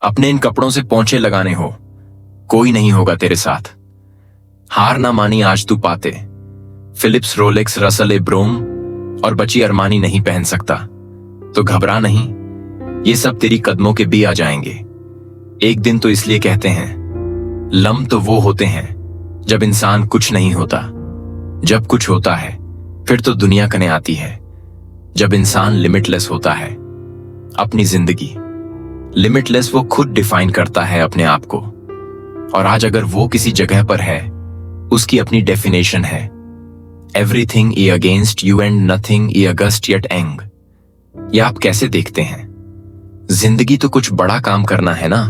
अपने इन कपड़ों से पोंछे लगाने हो, कोई नहीं होगा तेरे साथ। हार ना मानी आज तू पाते, फिलिप्स, रोलेक्स, रसल ए ब्रोम और बची अरमानी नहीं पहन सकता, तो घबरा नहीं, ये सब तेरी कदमों के भी आ जाएंगे एक दिन। तो इसलिए कहते हैं लम तो वो होते हैं जब इंसान कुछ नहीं होता, जब कुछ होता है फिर तो दुनिया कने आती है। जब इंसान लिमिटलेस होता है, अपनी जिंदगी लिमिटलेस वो खुद डिफाइन करता है अपने आप को। और आज अगर वो किसी जगह पर है, उसकी अपनी डेफिनेशन है, everything is against you and nothing is against yet एंग। ये आप कैसे देखते हैं? जिंदगी तो कुछ बड़ा काम करना है ना।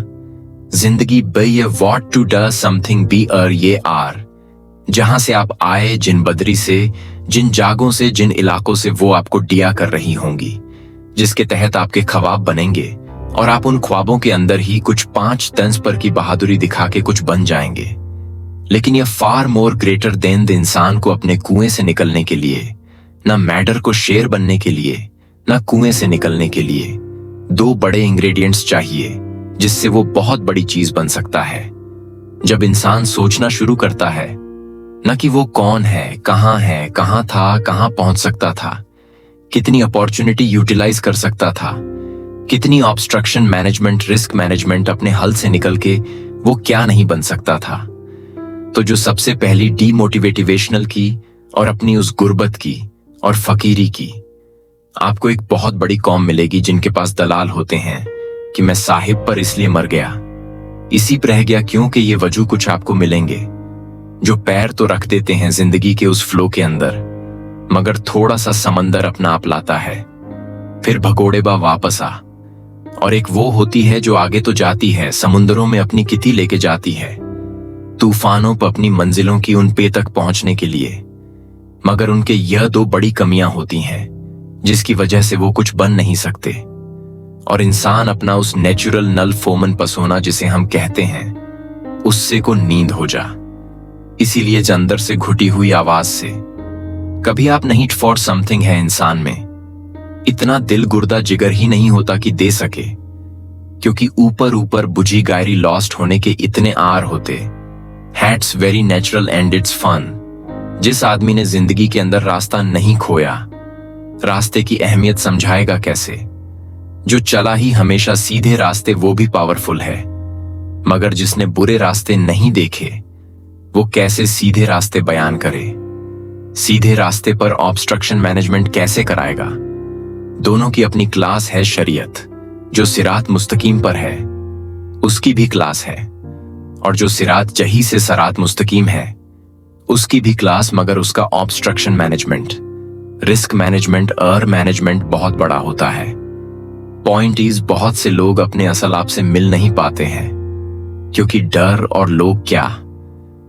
जिंदगी बी वॉट टू ड समथिंग बी अर ये आर। जहां से आप आए, जिन बदरी से, जिन जागों से, जिन इलाकों से, वो आपको डिया कर रही होंगी, जिसके तहत आपके ख्वाब बनेंगे और आप उन ख्वाबों के अंदर ही कुछ 5 तंज पर की बहादुरी दिखा के कुछ बन जाएंगे। लेकिन यह फार मोर ग्रेटर देन द इंसान को अपने कुएं से निकलने के लिए, ना मैडर को शेर बनने के लिए, ना कुएं से निकलने के लिए 2 बड़े इंग्रेडिएंट्स चाहिए जिससे वो बहुत बड़ी चीज बन सकता है। जब इंसान सोचना शुरू करता है, न कि वो कौन है, कहां था, कहां पहुंच सकता था, कितनी अपॉर्चुनिटी यूटिलाइज कर सकता था, कितनी ऑब्स्ट्रक्शन मैनेजमेंट, रिस्क मैनेजमेंट अपने हल से निकल के वो क्या नहीं बन सकता था। तो जो सबसे पहली डीमोटिवेटिवेशनल की और अपनी उस गुर्बत की और फकीरी की, आपको एक बहुत बड़ी कौम मिलेगी जिनके पास दलाल होते हैं कि मैं साहिब पर इसलिए मर गया, इसी पर रह गया क्योंकि ये वजह कुछ आपको मिलेंगे जो पैर तो रख देते हैं जिंदगी के उस फ्लो के अंदर, मगर थोड़ा सा समंदर अपना आप लाता है, फिर भगोड़ेबा वापस आ। और एक वो होती है जो आगे तो जाती है, समुंदरों में अपनी किती लेके जाती है, तूफानों पर अपनी मंजिलों की उन पे तक पहुंचने के लिए, मगर उनके यह 2 बड़ी कमियां होती हैं जिसकी वजह से वो कुछ बन नहीं सकते। और इंसान अपना उस नेचुरल नल फोमन पसोना जिसे हम कहते हैं, उससे को नींद हो जा। इसीलिए अंदर से घुटी हुई आवाज से कभी आप नहीं फॉर समथिंग है इंसान में, इतना दिल गुर्दा जिगर ही नहीं होता कि दे सके, क्योंकि ऊपर ऊपर बुझी गायरी लॉस्ट होने के इतने आर होते। That's very natural and it's fun. जिस आदमी ने जिंदगी के अंदर रास्ता नहीं खोया, रास्ते की अहमियत समझाएगा कैसे? जो चला ही हमेशा सीधे रास्ते वो भी पावरफुल है, मगर जिसने बुरे रास्ते नहीं देखे वो कैसे सीधे रास्ते बयान करे? सीधे रास्ते पर ऑब्स्ट्रक्शन मैनेजमेंट कैसे कराएगा? दोनों की अपनी क्लास है। शरीयत जो सिरात मुस्तकीम पर है उसकी भी क्लास है, और जो सिरात जही से सरात मुस्तकीम है उसकी भी क्लास, मगर उसका obstruction management, risk management, management बहुत बड़ा होता है। पॉइंट इज, बहुत से लोग अपने असल आप से मिल नहीं पाते हैं क्योंकि डर, और लोग क्या,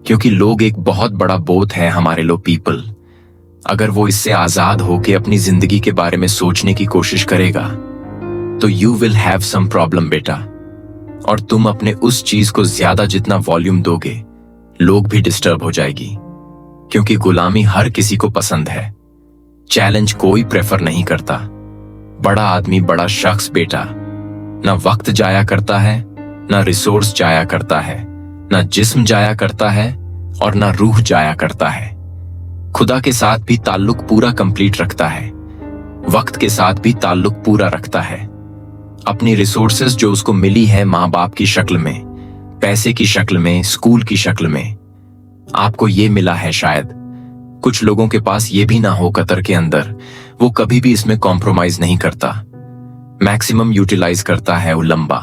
क्योंकि लोग एक बहुत बड़ा बोथ है हमारे लो पीपल। अगर वो इससे आजाद होके अपनी जिंदगी के बारे में सोचने की कोशिश करेगा तो you will have some problem बेटा। और तुम अपने उस चीज को ज्यादा जितना वॉल्यूम दोगे, लोग भी डिस्टर्ब हो जाएगी, क्योंकि गुलामी हर किसी को पसंद है। चैलेंज कोई प्रेफर नहीं करता। बड़ा आदमी, बड़ा शख्स बेटा, ना वक्त जाया करता है, ना रिसोर्स जाया करता है, ना जिस्म जाया करता है, और ना रूह जाया करता है। खुदा के साथ भी ताल्लुक पूरा कंप्लीट रखता है, वक्त के साथ भी ताल्लुक पूरा रखता है। अपनी रिसोर्सेज जो उसको मिली है माँ बाप की शक्ल में, पैसे की शक्ल में, स्कूल की शक्ल में, आपको ये मिला है शायद। कुछ लोगों के पास ये भी ना हो कतर के अंदर, वो कभी भी इसमें कॉम्प्रोमाइज नहीं करता, मैक्सिमम यूटिलाइज करता है वो लंबा।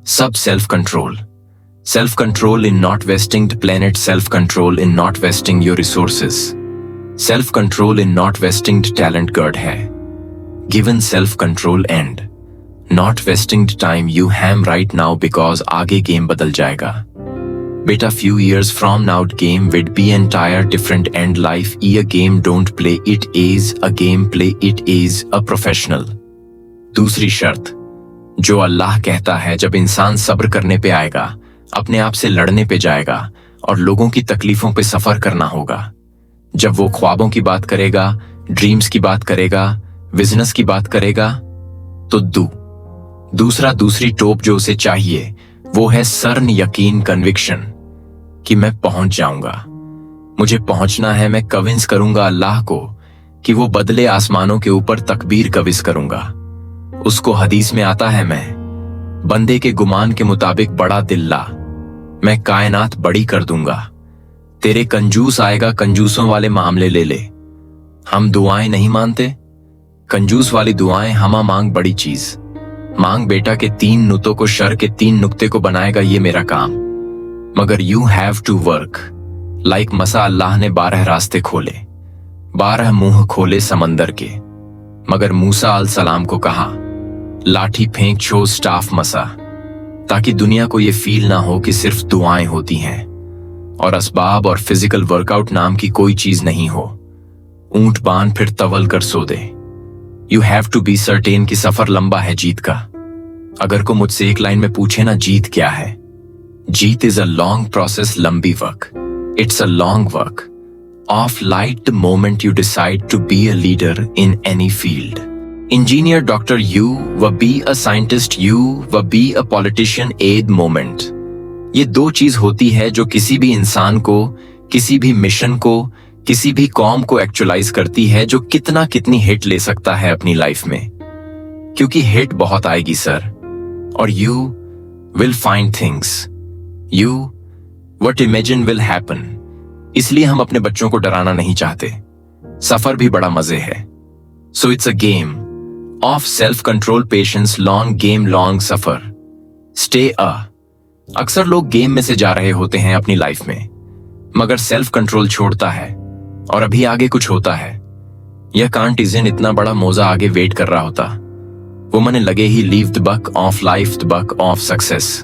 सब self control in not wasting the planet, self control in not wasting your resources, self control in not wasting the talent God has given, self control and not wasting the time you have right now, because आगे game बदल जाएगा बेटा। few years from now game would be entire different and life a game, don't play it as a game, play it as a professional। दूसरी शर्त जो अल्लाह कहता है, जब इंसान सब्र करने पे आएगा, अपने आप से लड़ने पे जाएगा और लोगों की तकलीफों पे सफर करना होगा, जब वो ख्वाबों की बात करेगा, ड्रीम्स की बात करेगा, बिजनेस की बात करेगा, तो दूसरी टोप जो उसे चाहिए वो है सर्न यकीन, कन्विक्शन कि मैं पहुंच जाऊंगा। मुझे पहुंचना है, मैं कविंस करूंगा अल्लाह को कि वो बदले आसमानों के ऊपर तकबीर कविस करूंगा। उसको हदीस में आता है, मैं बंदे के गुमान के मुताबिक बड़ा दिल्ला, मैं कायनात बड़ी कर दूंगा। तेरे कंजूस आएगा, कंजूसों वाले मामले ले ले। हम दुआएं नहीं मानते, कंजूस वाली दुआएं हमा मांग बड़ी चीज। मांग बेटा के 3 नुतों को शर के 3 नुक्ते को बनाएगा ये मेरा काम। मगर you have to work like मसा। अल्लाह ने 12 रास्ते खोले, 12 मुंह खोले समंदर के। मगर मूसा अल सलाम को कहा लाठी फेंक छो स्टाफ मसा, ताकि दुनिया को ये फील ना हो कि सिर्फ दुआएं होती हैं और असबाब और फिजिकल वर्कआउट नाम की कोई चीज नहीं हो। ऊंट बांध फिर तवल कर सो दे। You have to be certain कि सफर लंबा है जीत का। अगर को मुझसे एक लाइन में पूछे ना जीत क्या है, जीत इज अ लॉन्ग प्रोसेस, लंबी work. It's a long work of life the moment you decide to be a leader in any field. Engineer doctor you wanna be a scientist you wanna be a politician at moment. ये 2 चीज होती है जो किसी भी इंसान को, किसी भी मिशन को, किसी भी कौम को एक्चुअलाइज करती है, जो कितनी हिट ले सकता है अपनी लाइफ में। क्योंकि हिट बहुत आएगी सर, और you will find things, you what imagine will happen. इसलिए हम अपने बच्चों को डराना नहीं चाहते। सफर भी बड़ा मजे है। So it's a game of self control, patience, long game, long suffer, stay अक्सर लोग गेम में से जा रहे होते हैं अपनी लाइफ में, मगर सेल्फ कंट्रोल छोड़ता है और अभी आगे कुछ होता है। यह कांट इज़न इतना बड़ा मोजा आगे वेट कर रहा होता। वो मने लगे ही leave the buck of life, the buck of success.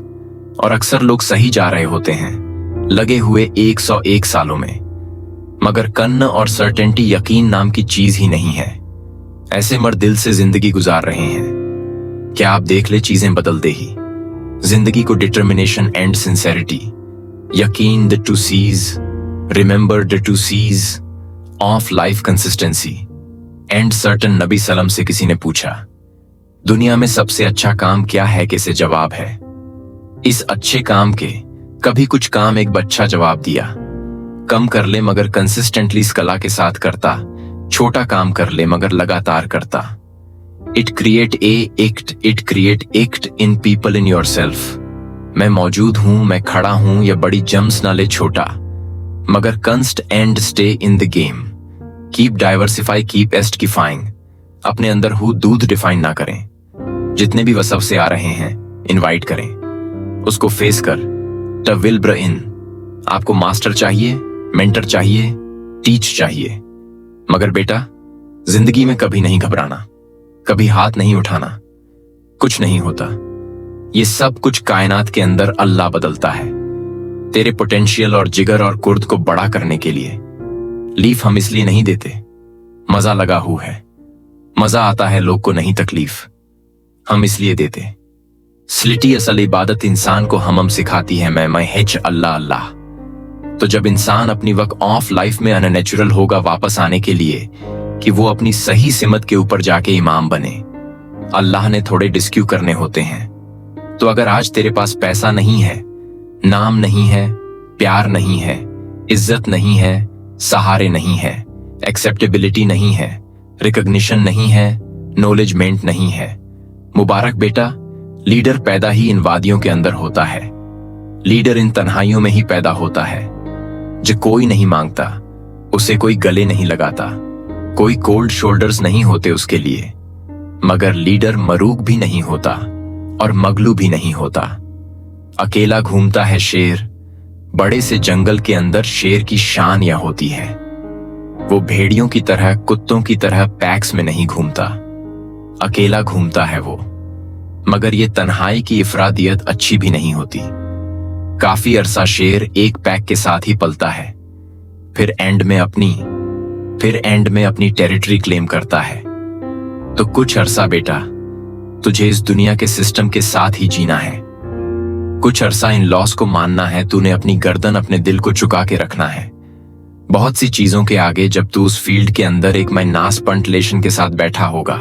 और अक्सर लोग सही जा रहे होते हैं, लगे हुए 101 सालों में, मगर कन्न और सर्टेनिटी, यकीन नाम की चीज ही नहीं है। ऐसे मर दिल से जिंदगी गुजार रहे हैं। क्या आप देख ले चीजें बदल दे ही जिंदगी को। डिटर्मिनेशन एंड सिंसेरिटी, यकीन, the two Cs, remember the two Cs of life, consistency and certain. नबी सलम से किसी ने पूछा दुनिया में सबसे अच्छा काम क्या है, कैसे जवाब है इस अच्छे काम के। कभी कुछ काम एक बच्चा जवाब दिया, कम कर ले मगर कंसिस्टेंटली इस कला के साथ करता। छोटा काम कर ले मगर लगातार करता। It create act in people, in your self. मैं मौजूद हूं, मैं खड़ा हूं, या बड़ी जम्स ना ले छोटा, मगर constant and stay in the game. Keep diversify, keep testifying. अपने अंदर हूं दूध डिफाइन ना करें। जितने भी वसव से आ रहे हैं इनवाइट करें, उसको फेस कर द विल्ब्र इन। आपको मास्टर चाहिए, मेंटर चाहिए, टीच चाहिए, मगर बेटा जिंदगी में कभी नहीं घबराना, कभी हाथ नहीं उठाना। कुछ नहीं होता, ये सब कुछ कायनात के अंदर अल्लाह बदलता है तेरे पोटेंशियल और जिगर और कुर्द को बड़ा करने के लिए। लीफ हम इसलिए नहीं देते, मजा लगा हु है, मजा आता है लोग को नहीं तकलीफ, हम इसलिए देते। स्लिटी असल इबादत इंसान को हम सिखाती है मैं हिच अल्लाह अल्लाह। तो जब इंसान अपनी वक्त ऑफ लाइफ में अननेचुरल होगा वापस आने के लिए कि वो अपनी सही सिमत के ऊपर जाके इमाम बने, अल्लाह ने थोड़े डिस्क्यू करने होते हैं। तो अगर आज तेरे पास पैसा नहीं है, नाम नहीं है, प्यार नहीं है, इज्जत नहीं है, सहारे नहीं है, एक्सेप्टेबिलिटी नहीं है, रिकॉग्निशन नहीं है, नॉलेजमेंट नहीं है, मुबारक बेटा, लीडर पैदा ही इन वादियों के अंदर होता है। लीडर इन तन्हाइयों में ही पैदा होता है। जो कोई नहीं मांगता, उसे कोई गले नहीं लगाता, कोई कोल्ड शोल्डर्स नहीं होते उसके लिए। मगर लीडर मरूग भी नहीं होता और मगलू भी नहीं होता। अकेला घूमता है शेर, बड़े से जंगल के अंदर शेर की शान यह होती है, वो भेड़ियों की तरह, कुत्तों की तरह पैक्स में नहीं घूमता, अकेला घूमता है वो। मगर ये तन्हाई की इफरादियत अच्छी भी नहीं होती। काफी अरसा शेर एक पैक के साथ ही पलता है, फिर एंड में अपनी टेरिटरी क्लेम करता है। तो कुछ अरसा बेटा तुझे इस दुनिया के सिस्टम के साथ ही जीना है, कुछ अरसा इन लॉस को मानना है, तूने अपनी गर्दन, अपने दिल को झुका के रखना है। बहुत सी चीजों के आगे जब तू उस फील्ड के अंदर एक नास पंटलेशन के साथ बैठा होगा,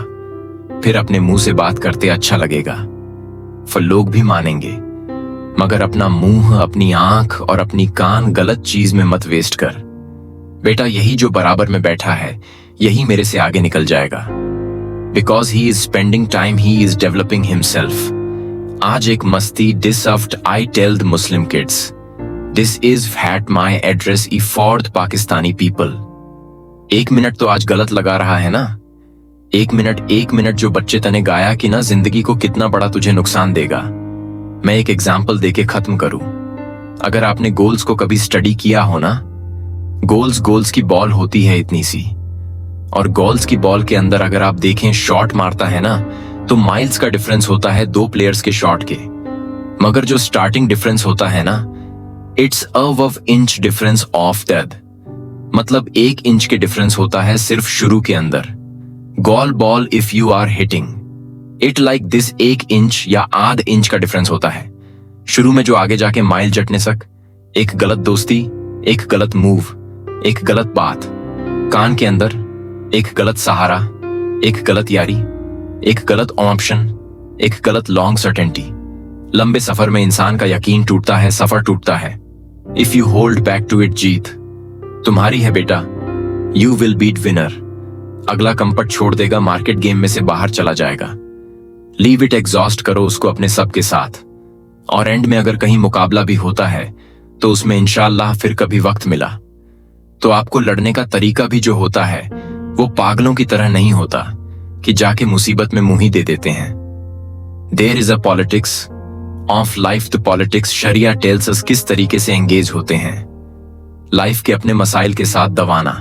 फिर अपने मुंह से बात करते अच्छा लगेगा, फिर लोग भी मानेंगे। मगर अपना मुंह, अपनी आंख और अपनी कान गलत चीज में मत वेस्ट कर। बेटा, यही जो बराबर में बैठा है, यही मेरे से आगे निकल जाएगा। Because he is spending time, he is developing himself. आज एक मस्ती डिसअफ्ट I tell the Muslim kids, this is that my address is for the Pakistani people. 1 minute तो आज गलत लगा रहा है ना। 1 मिनट जो बच्चे तने गाया कि ना जिंदगी को कितना बड़ा तुझे नुकसान देगा। मैं एक एग्जाम्पल देके खत्म करूं। अगर आपने गोल्स को कभी स्टडी किया हो ना, गोल्स की बॉल होती है इतनी सी, और गोल्स की बॉल के अंदर अगर आप देखें शॉट मारता है ना, तो माइल्स का डिफरेंस होता है 2 प्लेयर्स के शॉट के। मगर जो स्टार्टिंग डिफरेंस होता है ना, it's a inch difference of that. मतलब 1 इंच के डिफरेंस होता है सिर्फ शुरू के अंदर। गोल ball if you are hitting it like this, 1 inch या आध इंच का डिफरेंस होता है शुरू में, जो आगे जाके माइल जटने सक। एक गलत दोस्ती, एक गलत मूव, एक गलत बात, कान के अंदर एक गलत सहारा, एक गलत यारी, एक गलत ऑप्शन, एक गलत लॉन्ग सर्टेनिटी। लंबे सफर में इंसान का यकीन टूटता है, सफर टूटता है। If you hold back to it, जीत तुम्हारी है बेटा। You will beat winner. अगला कंपट छोड़ देगा, मार्केट गेम में से बाहर चला जाएगा। लीव इट, एग्जॉस्ट करो उसको अपने सब के साथ। और एंड में अगर कहीं मुकाबला भी होता है तो उसमें इंशाअल्लाह फिर कभी वक्त मिला तो आपको लड़ने का तरीका भी जो होता है वो पागलों की तरह नहीं होता कि जाके मुसीबत में मुंह ही दे देते हैं। There is a politics of life. The politics शरिया टेल्स अस किस तरीके से एंगेज होते हैं लाइफ के अपने मसाइल के साथ दबाना।